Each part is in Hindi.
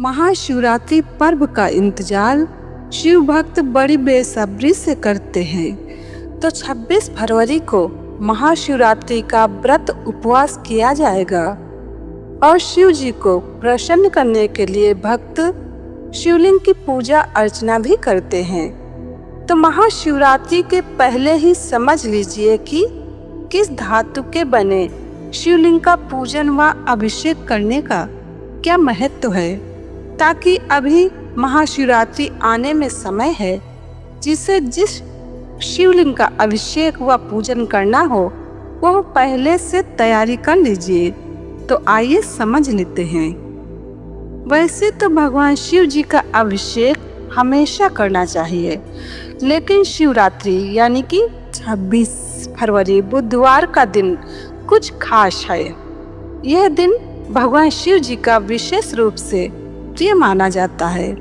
महाशिवरात्रि पर्व का इंतजार शिव भक्त बड़ी बेसब्री से करते हैं। तो 26 फरवरी को महाशिवरात्रि का व्रत उपवास किया जाएगा और शिव जी को प्रसन्न करने के लिए भक्त शिवलिंग की पूजा अर्चना भी करते हैं। तो महाशिवरात्रि के पहले ही समझ लीजिए कि किस धातु के बने शिवलिंग का पूजन व अभिषेक करने का क्या महत्व है, ताकि अभी महाशिवरात्रि आने में समय है, जिसे जिस शिवलिंग का अभिषेक व पूजन करना हो वह पहले से तैयारी कर लीजिए। तो आइए समझ लेते हैं। वैसे तो भगवान शिव जी का अभिषेक हमेशा करना चाहिए, लेकिन शिवरात्रि यानी कि 26 फरवरी बुधवार का दिन कुछ खास है। यह दिन भगवान शिव जी का विशेष रूप से प्रिय माना जाता है।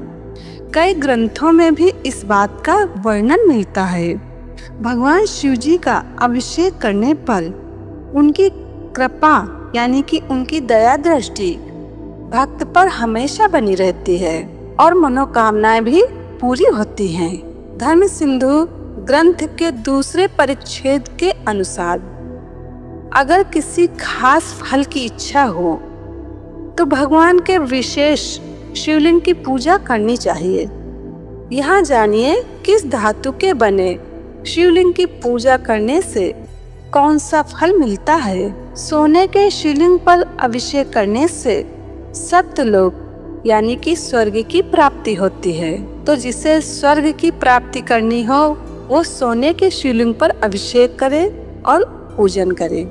कई ग्रंथों में भी इस बात का वर्णन मिलता है। भगवान शिव जी का अभिषेक करने पर उनकी कृपा यानी कि उनकी दया दृष्टि भक्त पर हमेशा बनी रहती है और मनोकामनाएं भी पूरी होती हैं। धर्म सिंधु ग्रंथ के दूसरे परिच्छेद के अनुसार अगर किसी खास फल की इच्छा हो तो भगवान के विशेष शिवलिंग की पूजा करनी चाहिए। यहाँ जानिए किस धातु के बने शिवलिंग की पूजा करने से कौन सा फल मिलता है। सोने के शिवलिंग पर अभिषेक करने से सप्तलोक यानी कि स्वर्ग की प्राप्ति होती है। तो जिसे स्वर्ग की प्राप्ति करनी हो वो सोने के शिवलिंग पर अभिषेक करे और पूजन करे।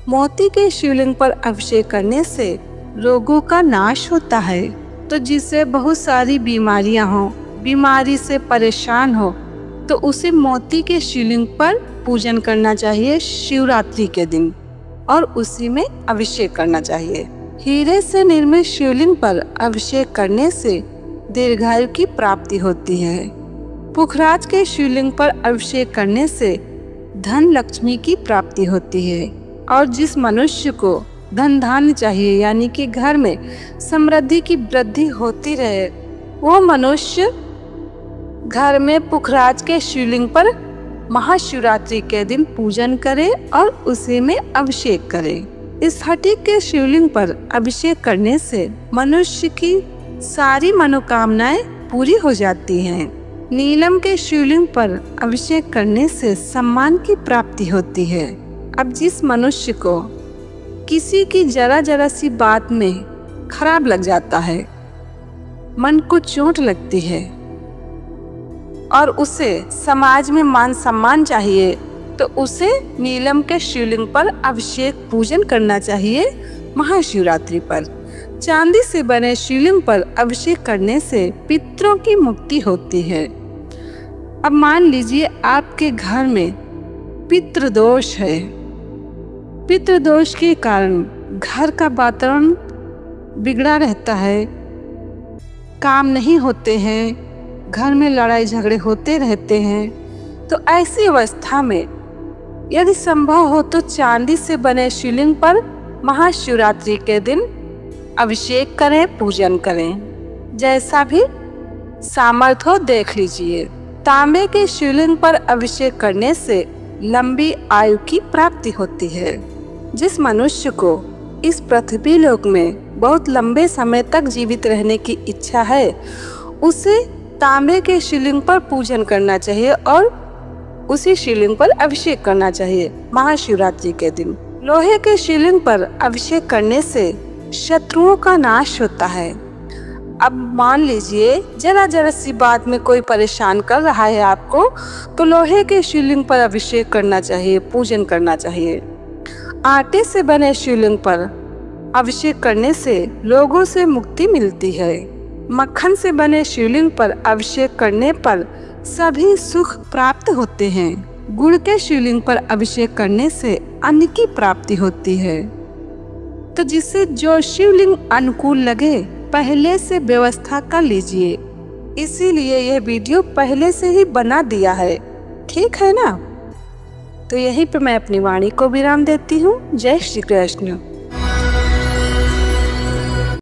मोती के शिवलिंग पर अभिषेक करने से रोगों का नाश होता है। तो जिसे बहुत सारी बीमारियां हो, बीमारी से परेशान हो, तो उसे मोती के शिवलिंग पर पूजन करना चाहिए शिवरात्रि के दिन और उसी में अभिषेक करना चाहिए। हीरे से निर्मित शिवलिंग पर अभिषेक करने से दीर्घायु की प्राप्ति होती है। पुखराज के शिवलिंग पर अभिषेक करने से धन लक्ष्मी की प्राप्ति होती है। और जिस मनुष्य को धन धान्य चाहिए यानी कि घर में समृद्धि की वृद्धि होती रहे, वो मनुष्य घर में पुखराज के शिवलिंग पर महाशिवरात्रि के दिन पूजन करे और उसी में अभिषेक करे। इस स्फटिक के शिवलिंग पर अभिषेक करने से मनुष्य की सारी मनोकामनाएं पूरी हो जाती हैं। नीलम के शिवलिंग पर अभिषेक करने से सम्मान की प्राप्ति होती है। अब जिस मनुष्य को किसी की जरा जरा सी बात में खराब लग जाता है, मन को चोट लगती है और उसे समाज में मान सम्मान चाहिए, तो उसे नीलम के शिवलिंग पर अभिषेक पूजन करना चाहिए महाशिवरात्रि पर। चांदी से बने शिवलिंग पर अभिषेक करने से पितरों की मुक्ति होती है। अब मान लीजिए आपके घर में पितृदोष है। पितृदोष के कारण घर का वातावरण बिगड़ा रहता है, काम नहीं होते हैं, घर में लड़ाई झगड़े होते रहते हैं। तो ऐसी अवस्था में यदि संभव हो तो चांदी से बने शिवलिंग पर महाशिवरात्रि के दिन अभिषेक करें, पूजन करें। जैसा भी सामर्थ्य हो देख लीजिए। तांबे के शिवलिंग पर अभिषेक करने से लंबी आयु की प्राप्ति होती है। जिस मनुष्य को इस पृथ्वी लोक में बहुत लंबे समय तक जीवित रहने की इच्छा है, उसे तांबे के शिवलिंग पर पूजन करना चाहिए और उसी शिवलिंग पर अभिषेक करना चाहिए महाशिवरात्रि के दिन। लोहे के शिवलिंग पर अभिषेक करने से शत्रुओं का नाश होता है। अब मान लीजिए जरा जरा सी बात में कोई परेशान कर रहा है आपको, तो लोहे के शिवलिंग पर अभिषेक करना चाहिए, पूजन करना चाहिए। आटे से बने शिवलिंग पर अभिषेक करने से रोगों से मुक्ति मिलती है। मक्खन से बने शिवलिंग पर अभिषेक करने पर सभी सुख प्राप्त होते हैं। गुड़ के शिवलिंग पर अभिषेक करने से अन्न की प्राप्ति होती है। तो जिसे जो शिवलिंग अनुकूल लगे पहले से व्यवस्था कर लीजिए। इसीलिए यह वीडियो पहले से ही बना दिया है, ठीक है ना। तो यहीं पे मैं अपनी वाणी को विराम देती हूँ। जय श्री कृष्ण।